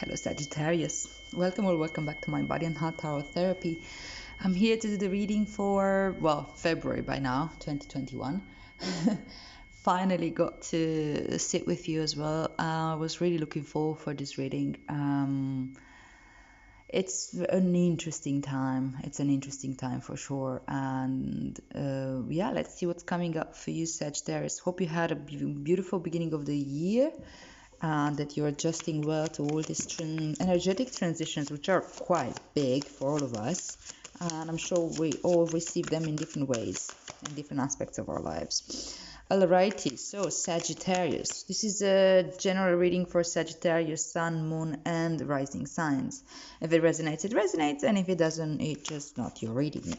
Hello Sagittarius. Welcome or welcome back to my Body and Heart Tarot Therapy. I'm here to do the reading for, well, February by now, 2021. Finally got to sit with you as well. I was really looking forward for this reading. It's an interesting time. It's an interesting time for sure. And yeah, let's see what's coming up for you, Sagittarius. Hope you had a beautiful beginning of the year. And that you're adjusting well to all these energetic transitions, which are quite big for all of us. And I'm sure we all receive them in different ways, in different aspects of our lives. Alrighty, so Sagittarius. This is a general reading for Sagittarius, Sun, Moon, and Rising signs. If it resonates, it resonates, and if it doesn't, it's just not your reading.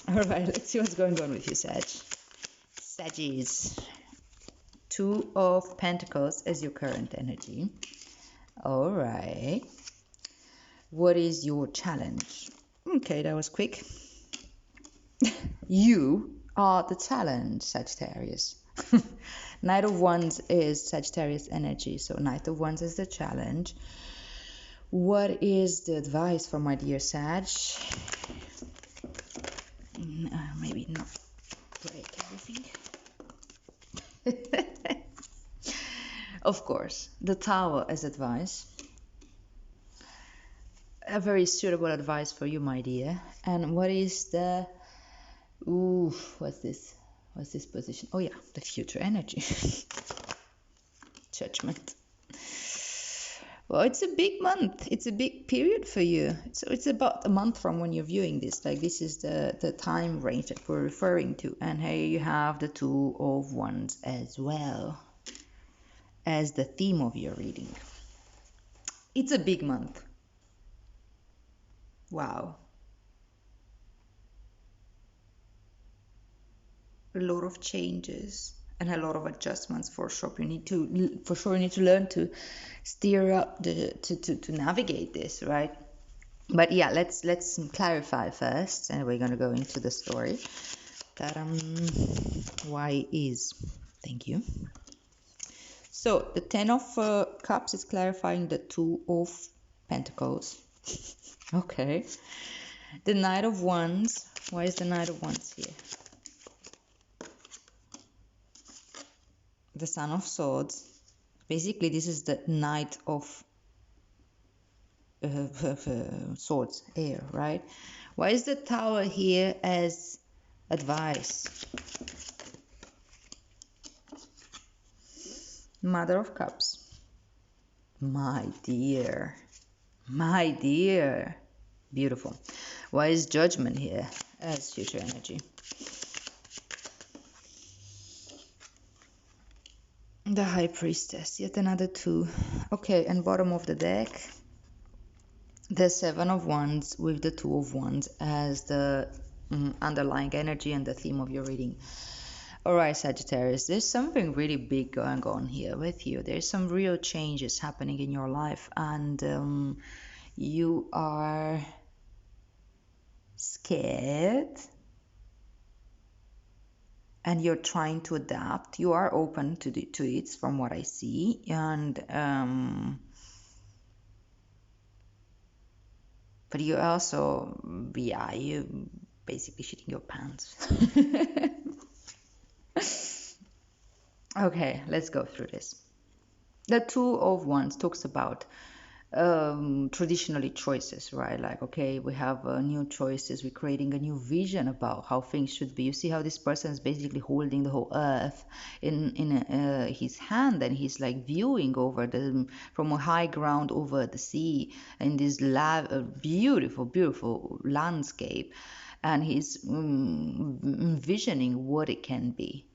Alright, let's see what's going on with you, Saggies. Two of Pentacles as your current energy. All right. What is your challenge? Okay, that was quick. You are the challenge, Sagittarius. Knight of Wands is Sagittarius energy, so Knight of Wands is the challenge. What is the advice for my dear Sag? Maybe not break everything. Of course, the Tower as advice. A very suitable advice for you, my dear. And what is the... Ooh, what's this? What's this position? Oh yeah, the future energy. Judgment. Well, it's a big month. It's a big period for you. So it's about a month from when you're viewing this. Like this is the time range that we're referring to. And here you have the Two of Wands as well as the theme of your reading. It's a big month. Wow. A lot of changes and a lot of adjustments for sure. You need to learn to steer up to navigate this, right? But yeah, let's clarify first, and we're gonna go into the story. That why is. Thank you. So the Ten of Cups is clarifying the Two of Pentacles. Okay. The Knight of Wands. Why is the Knight of Wands here? The Son of Swords. Basically, this is the Knight of Swords, air, right? Why is the Tower here as advice? Mother of Cups. My dear. My dear. Beautiful. Why is Judgment here as future energy? The High Priestess. Yet another two. Okay, and bottom of the deck. The Seven of Wands with the Two of Wands as the underlying energy and the theme of your reading. Alright, Sagittarius, there's something really big going on here with you. There's some real changes happening in your life, and you are scared and you're trying to adapt. You are open to it from what I see, and but you also, yeah, you basically shitting your pants. Okay, let's go through this. The Two of Wands talks about traditionally choices, right? Like, okay, we have new choices. We're creating a new vision about how things should be. You see how this person is basically holding the whole earth in his hand, and he's like viewing over from a high ground over the sea in this beautiful landscape, and he's envisioning what it can be.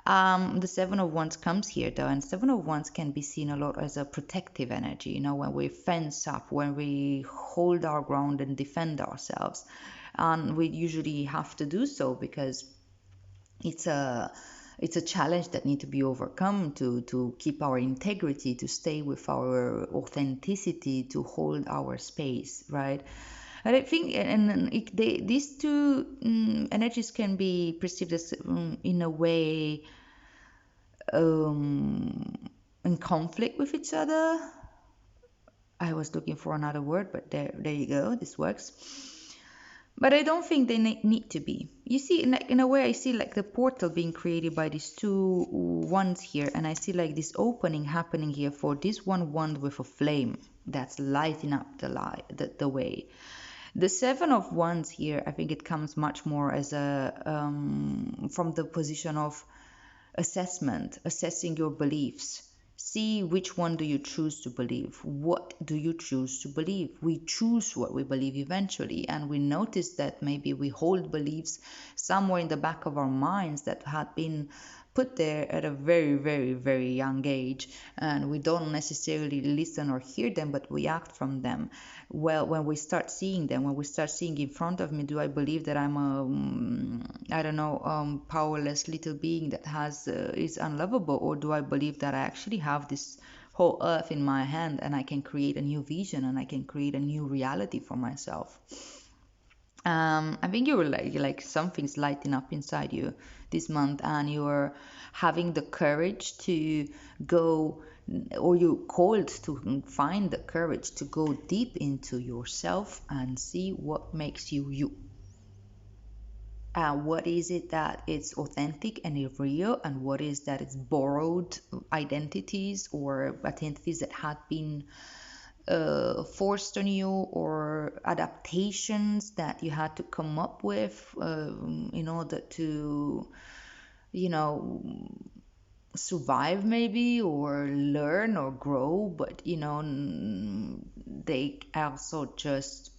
The Seven of Wands comes here though, and Seven of Wands can be seen a lot as a protective energy, you know, when we fence up, when we hold our ground and defend ourselves. And we usually have to do so because it's a challenge that needs to be overcome to keep our integrity, to stay with our authenticity, to hold our space, right? And I think, these two energies can be perceived as, in a way, in conflict with each other. I was looking for another word, but there you go. This works. But I don't think they need to be. You see, in a way, I see like the portal being created by these two wands here, and I see like this opening happening here for this one wand with a flame that's lighting up the way. The Seven of Wands here, I think it comes much more as a from the position of assessment, assessing your beliefs. See which one do you choose to believe? What do you choose to believe? We choose what we believe eventually, and we notice that maybe we hold beliefs somewhere in the back of our minds that had been put there at a very, very, very young age, and we don't necessarily listen or hear them, but we act from them. Well, when we start seeing them, when we start seeing in front of me, do I believe that I'm a, I don't know, powerless little being that has is unlovable, or do I believe that I actually have this whole earth in my hand and I can create a new vision and I can create a new reality for myself? I think you were like something's lighting up inside you this month, and you're having the courage to go, or you're called to find the courage to go deep into yourself and see what makes you you. What is it that it's authentic and real, and what is that it's borrowed identities or identities that had been forced on you, or adaptations that you had to come up with in order to, you know, survive maybe, or learn or grow. But they also just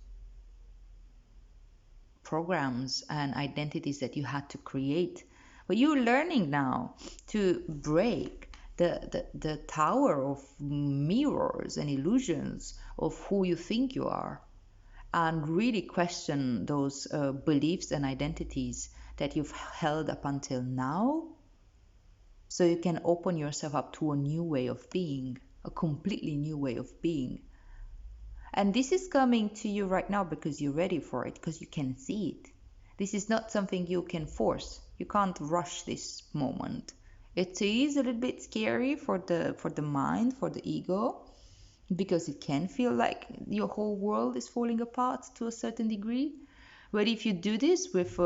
programs and identities that you had to create. But you're learning now to break the tower of mirrors and illusions of who you think you are, and really question those beliefs and identities that you've held up until now, so you can open yourself up to a new way of being, a completely new way of being. And this is coming to you right now because you're ready for it, because you can see it. This is not something you can force. You can't rush this moment. It is a little bit scary for the mind, for the ego, because it can feel like your whole world is falling apart to a certain degree. But if you do this with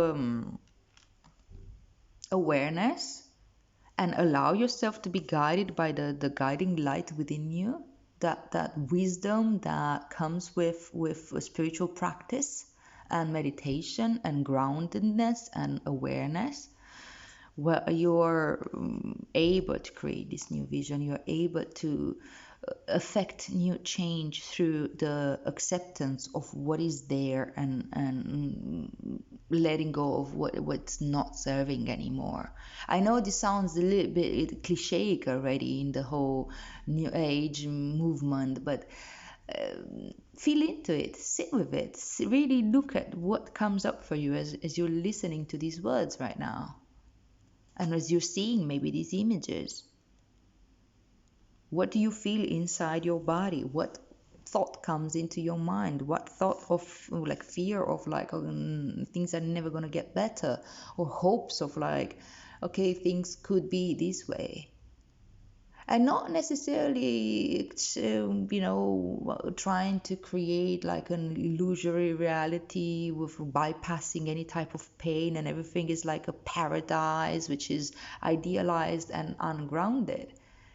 awareness, and allow yourself to be guided by the guiding light within you, that wisdom that comes with a spiritual practice and meditation and groundedness and awareness, where you're able to create this new vision, you're able to affect new change through the acceptance of what is there, and letting go of what's not serving anymore. I know this sounds a little bit cliche already in the whole new age movement, but feel into it, sit with it, really look at what comes up for you as you're listening to these words right now, and as you're seeing maybe these images. What do you feel inside your body? What thought comes into your mind? What thought of like fear of like things are never going to get better, or hopes of like, okay, things could be this way? And not necessarily trying to create like an illusory reality with bypassing any type of pain, and everything is like a paradise which is idealized and ungrounded.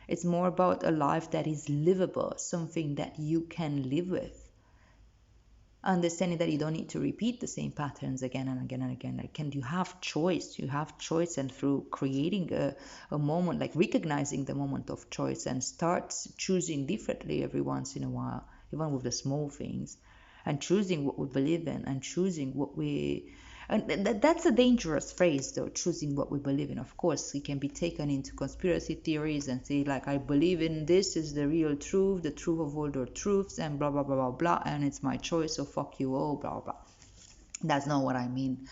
It's more about a life that is livable, something that you can live with. Understanding that you don't need to repeat the same patterns again and again and again. Like, and you have choice. You have choice, and through creating a moment, like recognizing the moment of choice, and start choosing differently every once in a while, even with the small things, and choosing what we believe in, and choosing what we. And that's a dangerous phrase, though, choosing what we believe in. Of course, it can be taken into conspiracy theories and say, like, I believe in this is the real truth, the truth of all the truths, and blah, blah, blah, blah, blah, and it's my choice, so fuck you all, blah, blah. That's not what I mean.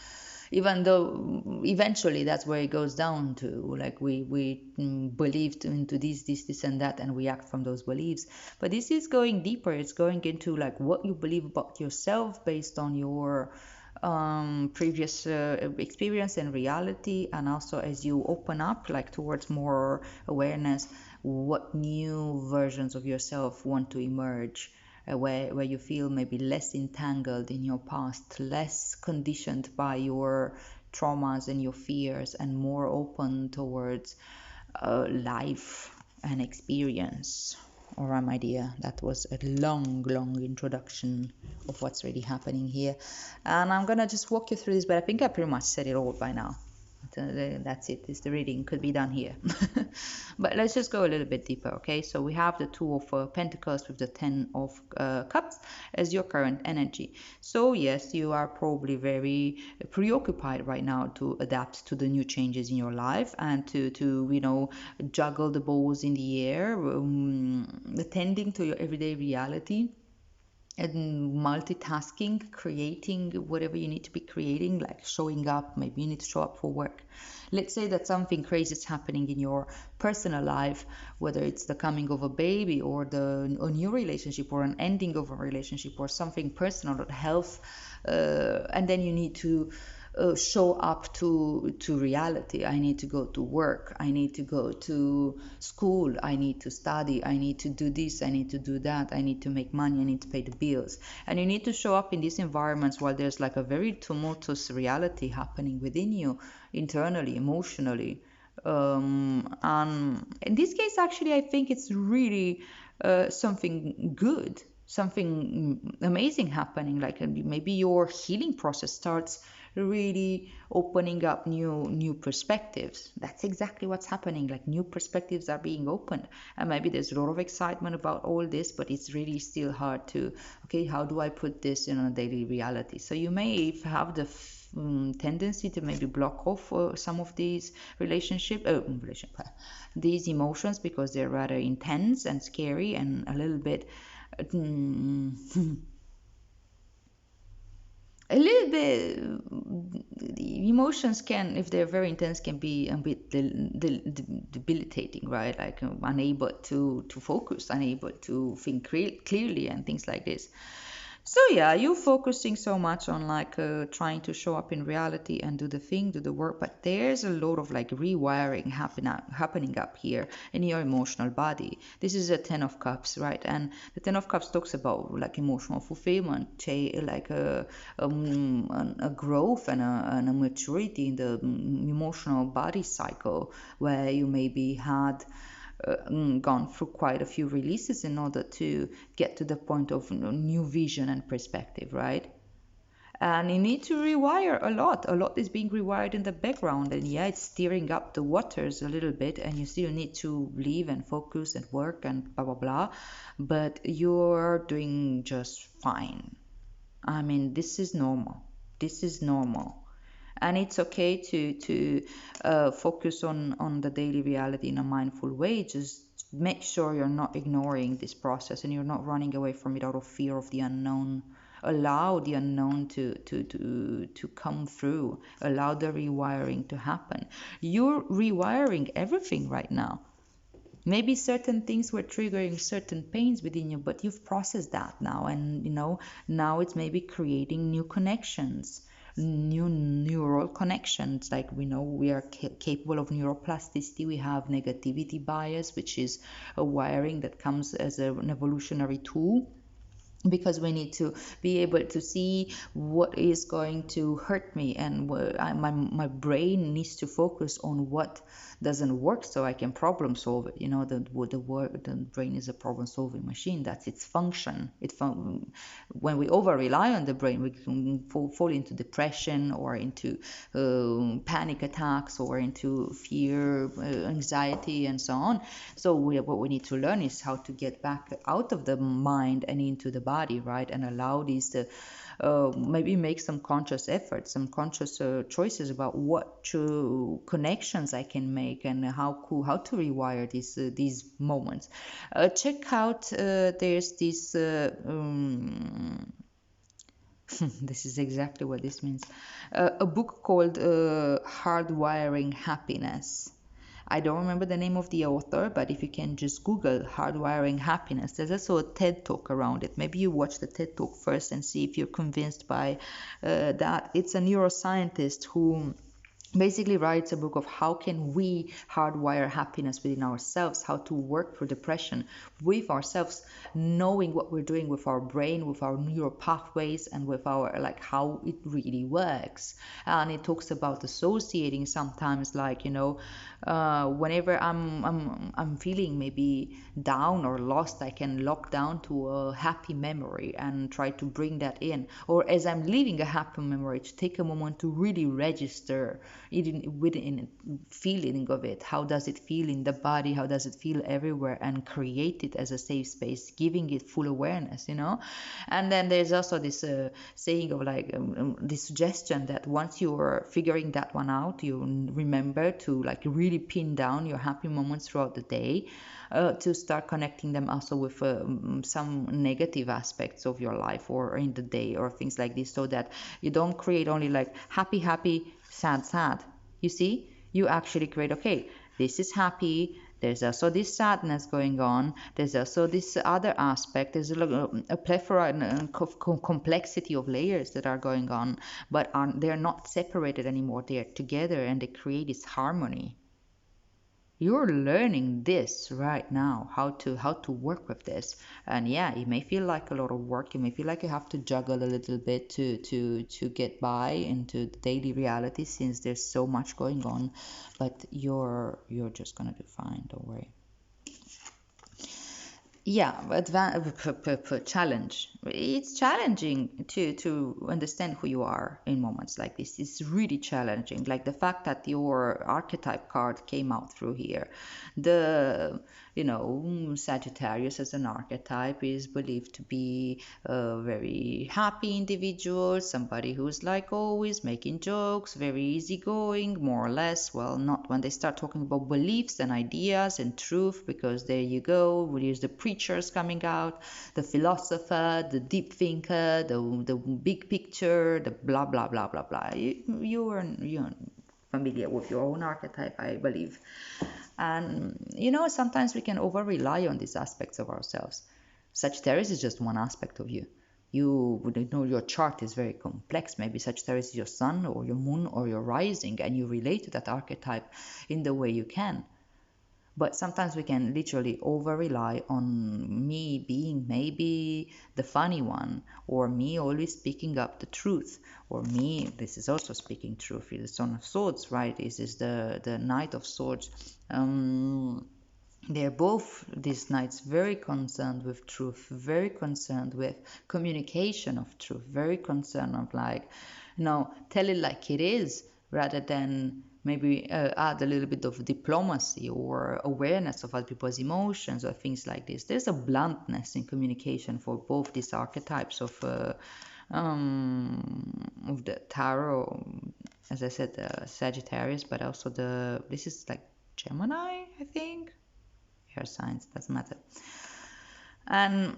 Even though eventually that's where it goes down to, like, we believed into this, and that, and we act from those beliefs. But this is going deeper. It's going into, like, what you believe about yourself based on your previous experience and reality, and also as you open up like towards more awareness, what new versions of yourself want to emerge, where you feel maybe less entangled in your past, less conditioned by your traumas and your fears, and more open towards life and experience. All right, my dear, that was a long introduction of what's really happening here. And I'm gonna just walk you through this, but I think I pretty much said it all by now. That's it. It's the reading could be done here. But let's just go a little bit deeper, okay? So we have the Two of Pentacles with the Ten of Cups as your current energy. So yes, you are probably very preoccupied right now to adapt to the new changes in your life and to juggle the balls in the air, attending to your everyday reality and multitasking, creating whatever you need to be creating, like showing up. Maybe you need to show up for work. Let's say that something crazy is happening in your personal life, whether it's the coming of a baby or a new relationship or an ending of a relationship or something personal, health, and then you need to show up to reality. I need to go to work, I need to go to school, I need to study, I need to do this, I need to do that, I need to make money, I need to pay the bills. And you need to show up in these environments while there's like a very tumultuous reality happening within you, internally, emotionally. And in this case, actually, I think it's really something good, something amazing happening. Like maybe your healing process starts really opening up new perspectives. That's exactly what's happening. Like new perspectives are being opened, and maybe there's a lot of excitement about all this, but it's really still hard to, okay, how do I put this in a daily reality? So you may have the tendency to maybe block off some of these these emotions, because they're rather intense and scary and a little bit a little bit. Emotions can, if they're very intense, can be a bit debilitating, right? Like unable to focus, unable to think clearly and things like this. So yeah, you're focusing so much on like trying to show up in reality and do the thing, do the work, but there's a lot of like rewiring happening up here in your emotional body. This is a Ten of Cups, right? And the Ten of Cups talks about like emotional fulfillment, like a growth and a maturity in the emotional body cycle, where you maybe had gone through quite a few releases in order to get to the point of new vision and perspective, right? And you need to rewire a lot. A lot is being rewired in the background, and yeah, it's stirring up the waters a little bit, and you still need to live and focus and work and blah blah blah, but you're doing just fine. I mean, this is normal. This is normal, and it's okay to focus on the daily reality in a mindful way. Just make sure you're not ignoring this process and you're not running away from it out of fear of the unknown. Allow the unknown to come through. Allow the rewiring to happen. You're rewiring everything right now. Maybe certain things were triggering certain pains within you, but you've processed that now, and now it's maybe creating new connections, new neural connections. Like we know we are capable of neuroplasticity. We have negativity bias, which is a wiring that comes as an evolutionary tool, because we need to be able to see what is going to hurt me, and my brain needs to focus on what doesn't work so I can problem solve it. The brain is a problem solving machine. That's its function. When we over rely on the brain, we can fall into depression or into panic attacks or into fear, anxiety, and so on. So what we need to learn is how to get back out of the mind and into the body, right? And allow these to maybe make some conscious efforts, some conscious choices about what connections I can make, and how to rewire these moments. Check out there's this this is exactly what this means. A book called Hardwiring Happiness. I don't remember the name of the author, but if you can just Google Hardwiring Happiness, there's also a TED Talk around it. Maybe you watch the TED Talk first and see if you're convinced by that. It's a neuroscientist who basically writes a book of how can we hardwire happiness within ourselves, how to work through depression with ourselves, knowing what we're doing with our brain, with our neural pathways, and with our like how it really works. And it talks about associating sometimes, like, whenever I'm feeling maybe down or lost, I can lock down to a happy memory and try to bring that in, or as I'm leaving a happy memory, to take a moment to really register within feeling of it. How does it feel in the body? How does it feel everywhere? And create it as a safe space, giving it full awareness. And then there's also this saying of like this suggestion that once you're figuring that one out, you remember to like really pin down your happy moments throughout the day, to start connecting them also with some negative aspects of your life or in the day or things like this, so that you don't create only like happy, happy, sad, sad. You see, you actually create, okay, this is happy. There's also this sadness going on. There's also this other aspect. There's a plethora and complexity of layers that are going on, but they're not separated anymore. They're together and they create this harmony. You're learning this right now, how to work with this. And yeah, it may feel like a lot of work. You may feel like you have to juggle a little bit to get by into the daily reality, since there's so much going on, but you're just gonna do fine, don't worry. Yeah, challenge. It's challenging to understand who you are in moments like this. It's really challenging. Like the fact that your archetype card came out through here. The Sagittarius as an archetype is believed to be a very happy individual, somebody who's like always making jokes, very easygoing, more or less. Well, not when they start talking about beliefs and ideas and truth, because there you go. There's the preachers coming out, the philosopher, the deep thinker, the big picture, the blah blah blah blah blah. You're familiar with your own archetype, I believe. And sometimes we can over rely on these aspects of ourselves. Sagittarius is just one aspect of you. You would know your chart is very complex. Maybe Sagittarius is your sun or your moon or your rising, and you relate to that archetype in the way you can. But sometimes we can literally over rely on me being maybe the funny one, or me always speaking up the truth, or me, this is also speaking truth, the Son of Swords, right? This is the Knight of Swords. They're both, these knights, very concerned with truth, very concerned with communication of truth, very concerned of like, tell it like it is, rather than maybe add a little bit of diplomacy or awareness of other people's emotions or things like this. There's a bluntness in communication for both these archetypes of the tarot, as I said, Sagittarius, but also this is like Gemini, I think. Air signs, doesn't matter. And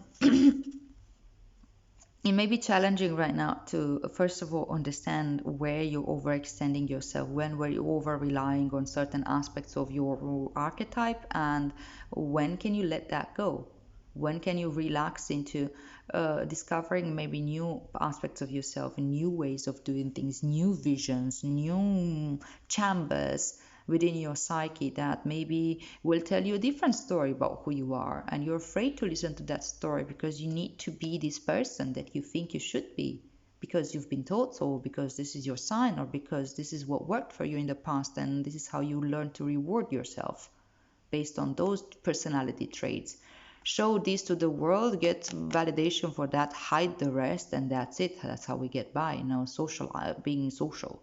it may be challenging right now to, first of all, understand where you're overextending yourself, when were you over relying on certain aspects of your archetype, and when can you let that go? When can you relax into discovering maybe new aspects of yourself, new ways of doing things, new visions, new chambers within your psyche that maybe will tell you a different story about who you are, and you're afraid to listen to that story because you need to be this person that you think you should be, because you've been told so, because this is your sign, or because this is what worked for you in the past and this is how you learn to reward yourself based on those personality traits. Show this to the world, get validation for that, hide the rest, and that's it. That's how we get by, being social.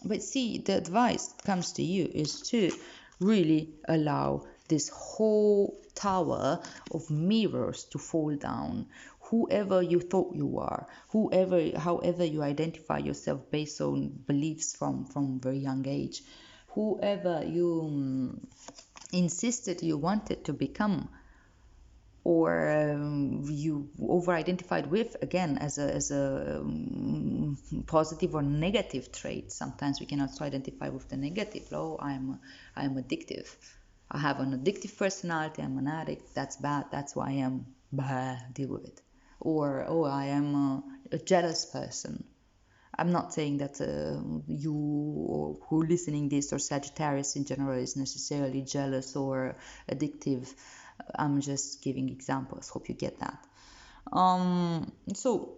But see, the advice that comes to you is to really allow this whole tower of mirrors to fall down. Whoever you thought you are, however you identify yourself based on beliefs from very young age, whoever you insisted you wanted to become, or you over-identified with, again, as a positive or negative trait. Sometimes we can also identify with the negative. Oh, I'm addictive. I have an addictive personality. I'm an addict. That's bad. That's why I am. Bah, deal with it. Or, oh, I am a jealous person. I'm not saying that you or who listening this or Sagittarius in general is necessarily jealous or addictive. I'm just giving examples. Hope you get that. So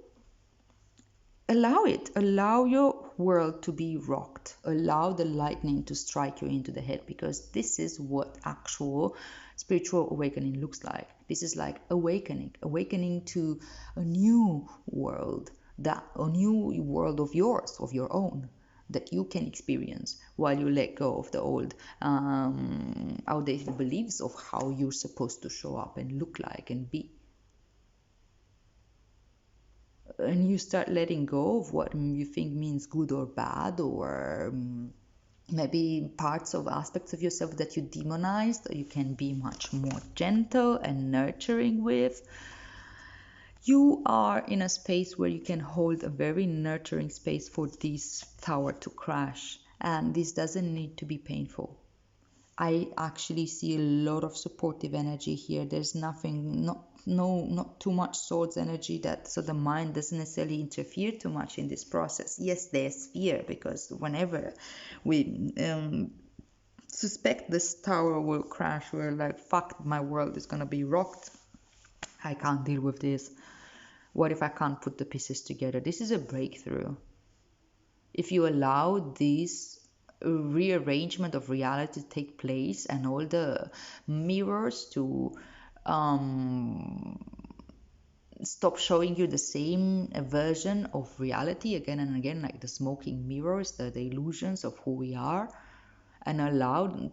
allow it. Allow your world to be rocked. Allow the lightning to strike you into the head, because this is what actual spiritual awakening looks like. This is like awakening to a new world, that a new world of yours, of your own, that you can experience while you let go of the old outdated beliefs of how you're supposed to show up and look like and be. And you start letting go of what you think means good or bad, or maybe parts of aspects of yourself that you demonized, you can be much more gentle and nurturing with. You are in a space where you can hold a very nurturing space for this tower to crash, and this doesn't need to be painful. I actually see a lot of supportive energy here. There's nothing, not too much swords energy, that so the mind doesn't necessarily interfere too much in this process. Yes, there's fear, because whenever we suspect this tower will crash, we're like, fuck, my world is gonna be rocked. I can't deal with this. What if I can't put the pieces together? This is a breakthrough. If you allow this rearrangement of reality to take place, and all the mirrors to stop showing you the same version of reality again and again, like the smoking mirrors, the illusions of who we are, and allow,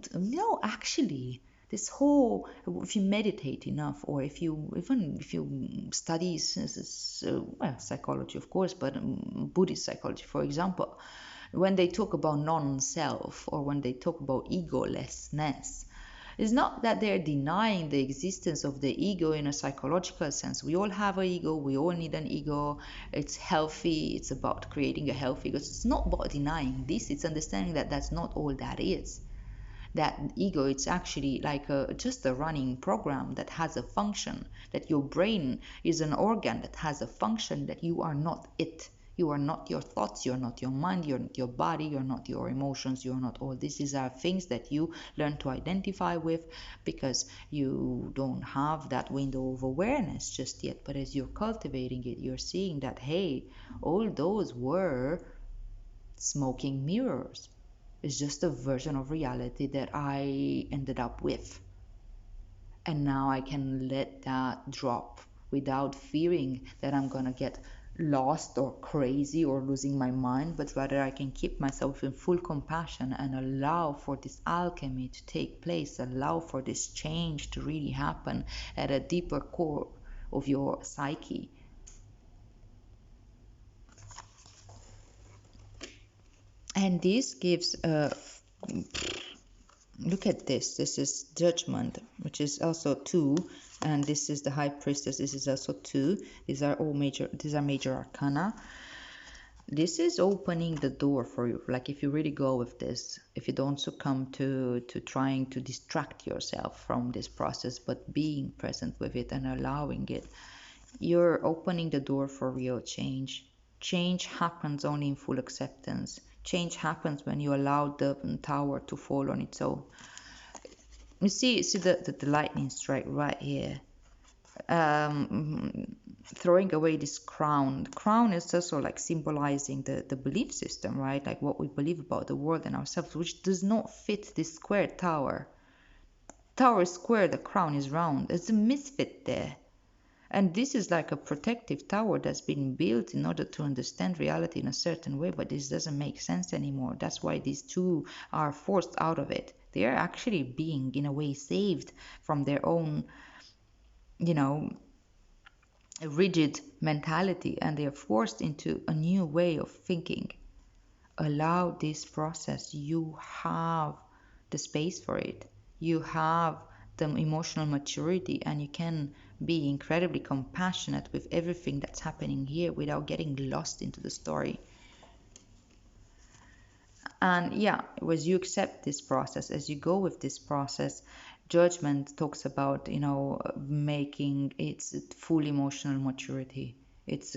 actually, this whole, if you meditate enough, or if you study psychology, of course, but Buddhist psychology, for example, when they talk about non-self, or when they talk about egolessness, it's not that they're denying the existence of the ego in a psychological sense. We all have an ego, we all need an ego. It's healthy, it's about creating a healthy ego. It's not about denying this, it's understanding that that's not all that is. That ego, it's actually like just a running program that has a function, that your brain is an organ that has a function, that you are not it. You are not your thoughts, you're not your mind, you're not your body, you're not your emotions, you're not all this. These are things that you learn to identify with because you don't have that window of awareness just yet. But as you're cultivating it, you're seeing that, hey, all those were smoking mirrors. It's just a version of reality that I ended up with. And now I can let that drop without fearing that I'm gonna get lost or crazy or losing my mind, but rather I can keep myself in full compassion and allow for this alchemy to take place, allow for this change to really happen at a deeper core of your psyche. And this gives a look at this. This is judgment, which is also 2, and this is the high priestess. This is also 2. These are major arcana. This is opening the door for you. Like, if you really go with this, if you don't succumb to trying to distract yourself from this process, but being present with it and allowing it, you're opening the door for real change. Change happens only in full acceptance. Change happens when you allow the tower to fall on its own. You see the lightning strike right here. Throwing away this crown. The crown is also like symbolizing the belief system, right? Like what we believe about the world and ourselves, which does not fit this square tower. Tower is square, the crown is round. It's a misfit there. And this is like a protective tower that's been built in order to understand reality in a certain way, but this doesn't make sense anymore. That's why these two are forced out of it. They are actually being, in a way, saved from their own, rigid mentality, and they are forced into a new way of thinking. Allow this process. You have the space for it. You have the emotional maturity, and you can be incredibly compassionate with everything that's happening here without getting lost into the story. And yeah, as you accept this process, as you go with this process, judgment talks about, making its full emotional maturity. It's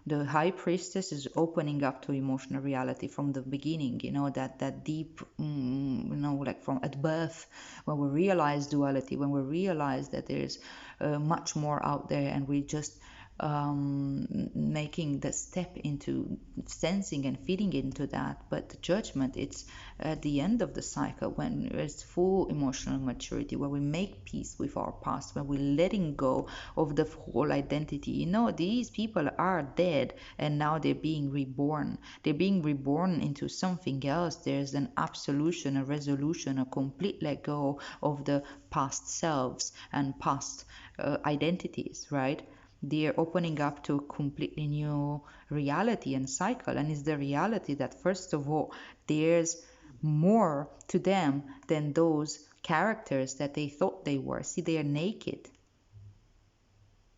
the high priestess is opening up to emotional reality from the beginning, that deep, like from at birth, when we realize duality, when we realize that there's much more out there, and we just making the step into sensing and feeding into that. But the judgment, it's at the end of the cycle, when it's full emotional maturity, where we make peace with our past, when we're letting go of the whole identity. These people are dead, and now they're being reborn. They're being reborn into something else. There's an absolution, a resolution, a complete let go of the past selves and past identities, right? They're opening up to a completely new reality and cycle. And it's the reality that, first of all, there's more to them than those characters that they thought they were. See, they are naked.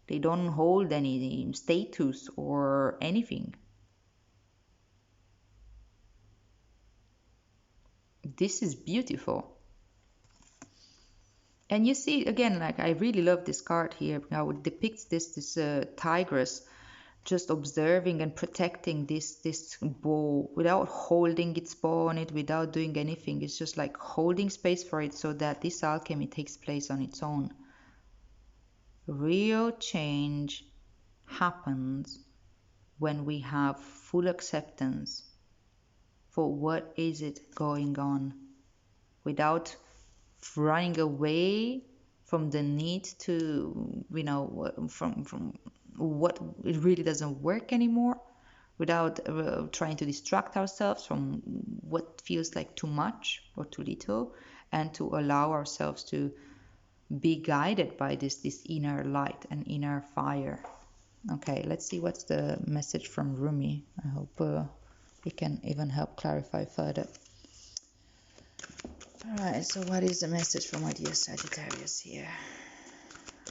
They don't hold any status or anything. This is beautiful. And you see, again, like, I really love this card here. Now it depicts this tigress just observing and protecting this bow without holding its bow on it, without doing anything. It's just like holding space for it so that this alchemy takes place on its own. Real change happens when we have full acceptance for what is it going on, without running away from the need to, from what it really doesn't work anymore, without trying to distract ourselves from what feels like too much or too little, and to allow ourselves to be guided by this inner light and inner fire. Okay, let's see what's the message from Rumi. I hope it can even help clarify further. Alright, so what is the message from my dear Sagittarius here?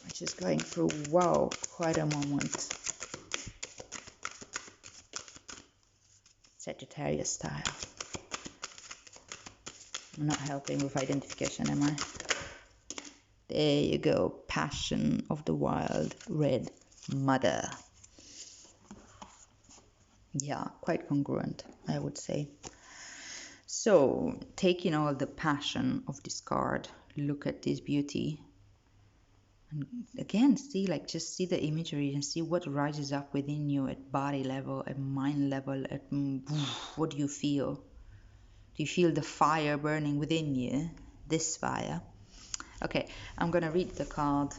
Which is going through, wow, quite a moment. Sagittarius style. I'm not helping with identification, am I? There you go. Passion of the Wild Red Mother. Yeah, quite congruent, I would say. So, taking all the passion of this card, look at this beauty. And again, just see the imagery and see what rises up within you at body level, at mind level, at what do you feel? Do you feel the fire burning within you? This fire. Okay, I'm gonna read the card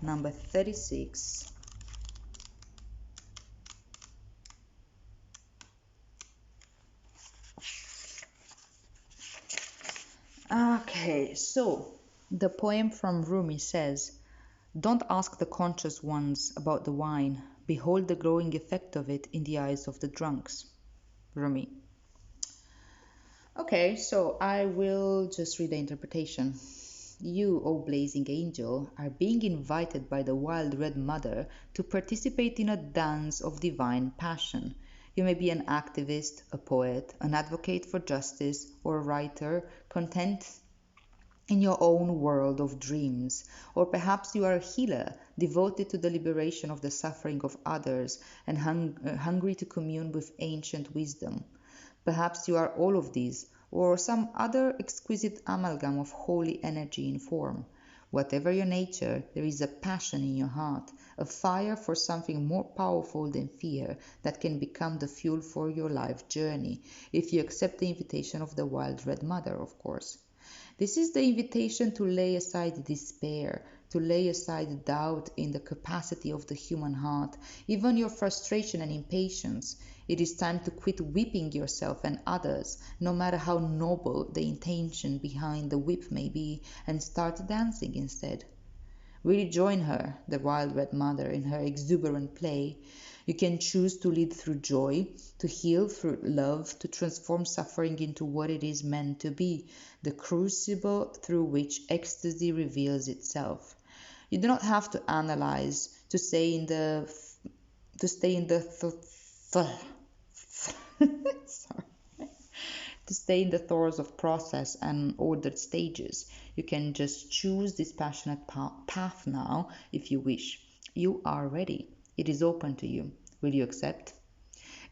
number 36. Okay, so the poem from Rumi says, "Don't ask the conscious ones about the wine. Behold the growing effect of it in the eyes of the drunks." Rumi. Okay, so I will just read the interpretation. You, O blazing angel, are being invited by the Wild Red Mother to participate in a dance of divine passion. You may be an activist, a poet, an advocate for justice, or a writer content in your own world of dreams. Or perhaps you are a healer, devoted to the liberation of the suffering of others and hungry to commune with ancient wisdom. Perhaps you are all of these, or some other exquisite amalgam of holy energy in form. Whatever your nature, there is a passion in your heart, a fire for something more powerful than fear that can become the fuel for your life journey, if you accept the invitation of the Wild Red Mother, of course. This is the invitation to lay aside despair, to lay aside doubt in the capacity of the human heart, even your frustration and impatience. It is time to quit whipping yourself and others, no matter how noble the intention behind the whip may be, and start dancing instead. Really join her, the Wild Red Mother, in her exuberant play. You can choose to lead through joy, to heal through love, to transform suffering into what it is meant to be, the crucible through which ecstasy reveals itself. You do not have to analyze, to stay in the to stay in the throes of process and ordered stages. You can just choose this passionate path now if you wish. You are ready. It is open to you. Will you accept?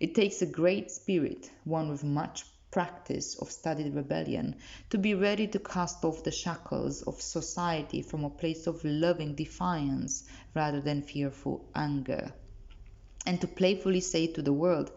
It takes a great spirit, one with much practice of studied rebellion, to be ready to cast off the shackles of society from a place of loving defiance rather than fearful anger, and to playfully say to the world,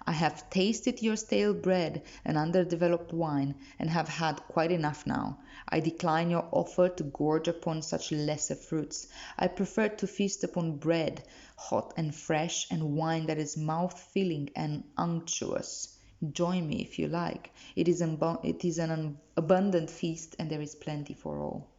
I have tasted your stale bread and underdeveloped wine, and have had quite enough now. I decline your offer to gorge upon such lesser fruits. I prefer to feast upon bread, hot and fresh, and wine that is mouth-filling and unctuous. Join me if you like. It is an abundant feast, and there is plenty for all.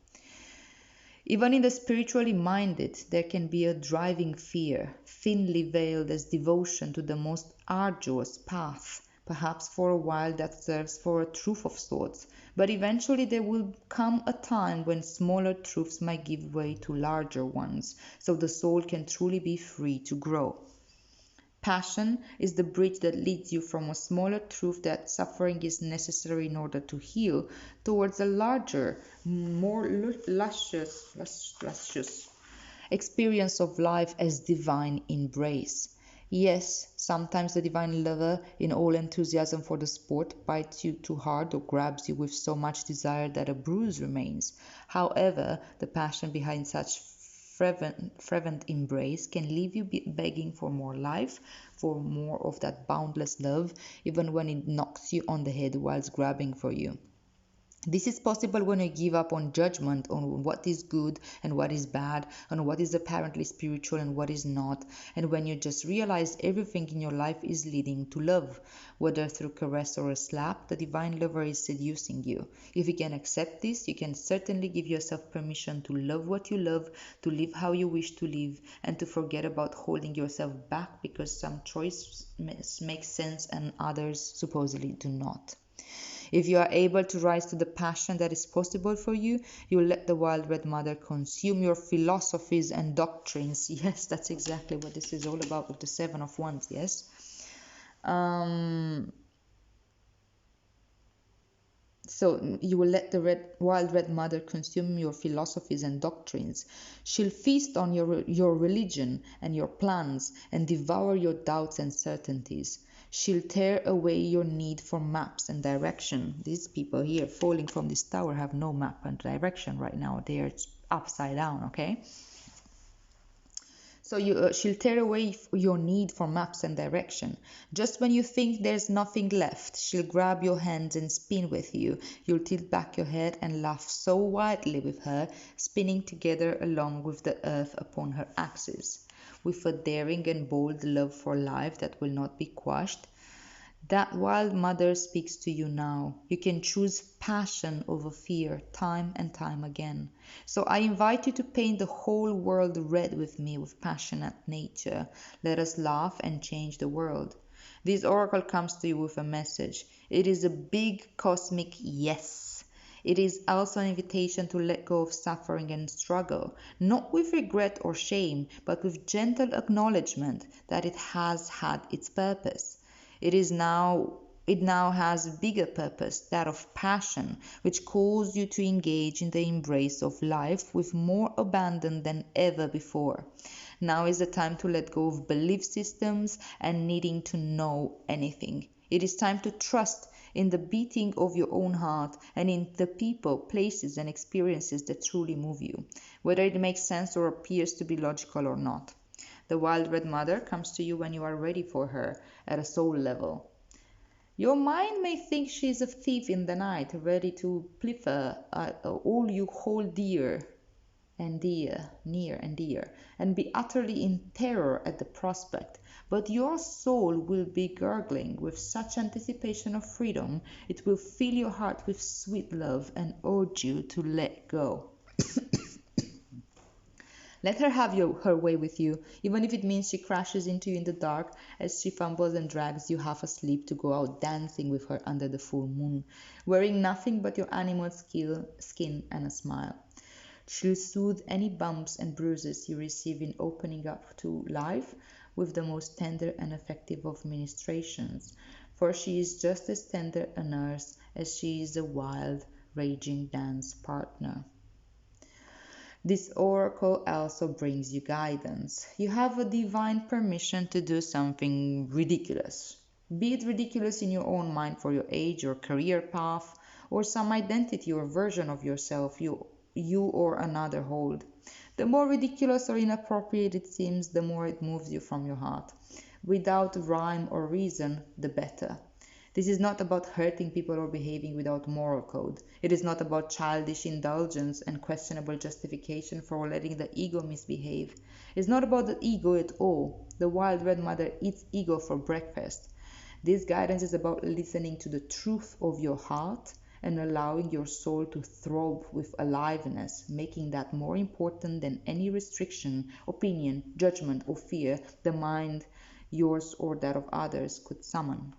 Even in the spiritually minded, there can be a driving fear, thinly veiled as devotion to the most arduous path. Perhaps for a while that serves for a truth of sorts, but eventually there will come a time when smaller truths might give way to larger ones, so the soul can truly be free to grow. Passion is the bridge that leads you from a smaller truth that suffering is necessary in order to heal towards a larger, more luscious experience of life as divine embrace. Yes, sometimes the divine lover, in all enthusiasm for the sport, bites you too hard or grabs you with so much desire that a bruise remains. However, the passion behind such fervent embrace can leave you begging for more life, for more of that boundless love, even when it knocks you on the head whilst grabbing for you. This is possible when you give up on judgment on what is good and what is bad, on what is apparently spiritual and what is not, and when you just realize everything in your life is leading to love. Whether through caress or a slap, the divine lover is seducing you. If you can accept this, you can certainly give yourself permission to love what you love, to live how you wish to live, and to forget about holding yourself back because some choices make sense and others supposedly do not. If you are able to rise to the passion that is possible for you, you will let the wild red mother consume your philosophies and doctrines. Yes, that's exactly what this is all about with the Seven of Wands, yes? So you will let the wild red mother consume your philosophies and doctrines. She'll feast on your religion and your plans and devour your doubts and certainties. She'll tear away your need for maps and direction. These people here falling from this tower have no map and direction right now. They are upside down, okay? So she'll tear away your need for maps and direction. Just when you think there's nothing left, she'll grab your hands and spin with you. You'll tilt back your head and laugh so wildly with her, spinning together along with the earth upon her axis. With a daring and bold love for life that will not be quashed, that wild mother speaks to you now. You can choose passion over fear time and time again. So I invite you to paint the whole world red with me with passionate nature. Let us laugh and change the world. This oracle comes to you with a message. It is a big cosmic yes. It is also an invitation to let go of suffering and struggle, not with regret or shame, but with gentle acknowledgement that it has had its purpose. It now has a bigger purpose, that of passion, which calls you to engage in the embrace of life with more abandon than ever before. Now is the time to let go of belief systems and needing to know anything. It is time to trust in the beating of your own heart and in the people, places, and experiences that truly move you, whether it makes sense or appears to be logical or not. The wild red mother comes to you when you are ready for her at a soul level. Your mind may think she is a thief in the night, ready to pilfer all you hold dear and dear, near and dear, and be utterly in terror at the prospect. But your soul will be gurgling with such anticipation of freedom, it will fill your heart with sweet love and urge you to let go. Let her have her way with you, even if it means she crashes into you in the dark as she fumbles and drags you half asleep to go out dancing with her under the full moon, wearing nothing but your animal skin and a smile. She'll soothe any bumps and bruises you receive in opening up to life with the most tender and effective of ministrations, for she is just as tender a nurse as she is a wild, raging dance partner. This oracle also brings you guidance. You have a divine permission to do something ridiculous. Be it ridiculous in your own mind for your age or career path, or some identity or version of yourself you or another hold. The more ridiculous or inappropriate it seems, the more it moves you from your heart. Without rhyme or reason, the better. This is not about hurting people or behaving without moral code. It is not about childish indulgence and questionable justification for letting the ego misbehave. It's not about the ego at all. The wild red mother eats ego for breakfast. This guidance is about listening to the truth of your heart and allowing your soul to throb with aliveness, making that more important than any restriction, opinion, judgment, or fear the mind, yours or that of others, could summon.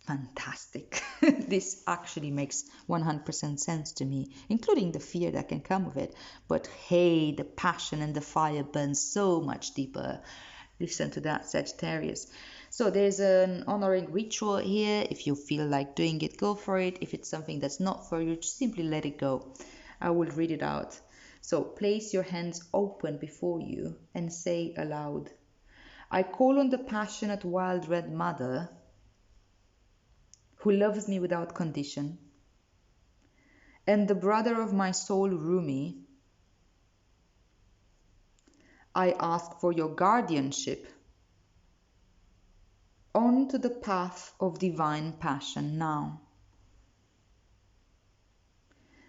Fantastic. This actually makes 100% sense to me, including the fear that can come with it. But hey, the passion and the fire burns so much deeper. Listen to that, Sagittarius. So there's an honoring ritual here. If you feel like doing it, go for it. If it's something that's not for you, just simply let it go. I will read it out. So place your hands open before you and say aloud, I call on the passionate wild red mother who loves me without condition, and the brother of my soul, Rumi. I ask for your guardianship onto the path of divine passion now.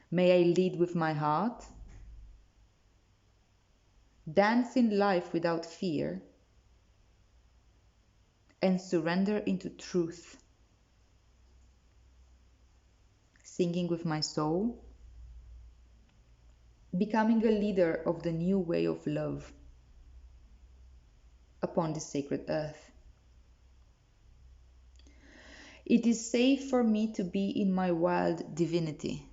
May I lead with my heart, dance in life without fear, and surrender into truth. Singing with my soul, becoming a leader of the new way of love upon this sacred earth. It is safe for me to be in my wild divinity.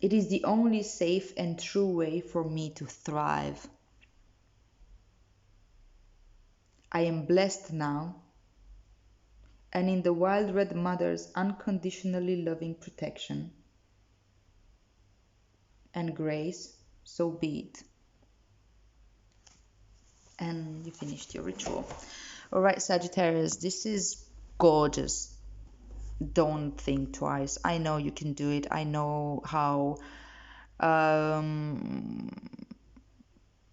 It is the only safe and true way for me to thrive. I am blessed now, and in the wild red mother's unconditionally loving protection and grace, so be it. And you finished your ritual. All right, Sagittarius, this is gorgeous. Don't think twice. I know you can do it. I know how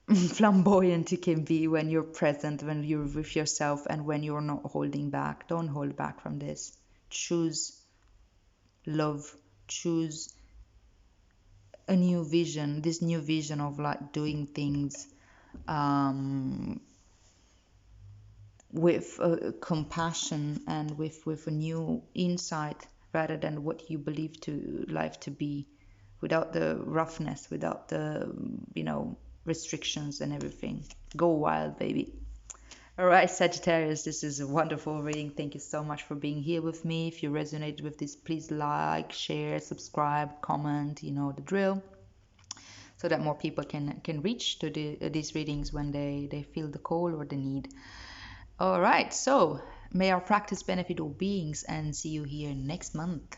flamboyant you can be when you're present, when you're with yourself, and when you're not holding back. Don't hold back from this. Choose love. Choose a new vision. This new vision of like doing things with compassion and with a new insight, rather than what you believe to life to be, without the roughness, without the restrictions and everything. Go wild, baby. All right, Sagittarius, this is a wonderful reading. Thank you so much for being here with me. If you resonated with this, please like, share, subscribe, comment, you know the drill, so that more people can reach to these readings when they feel the call or the need. All right, so may our practice benefit all beings, and see you here next month.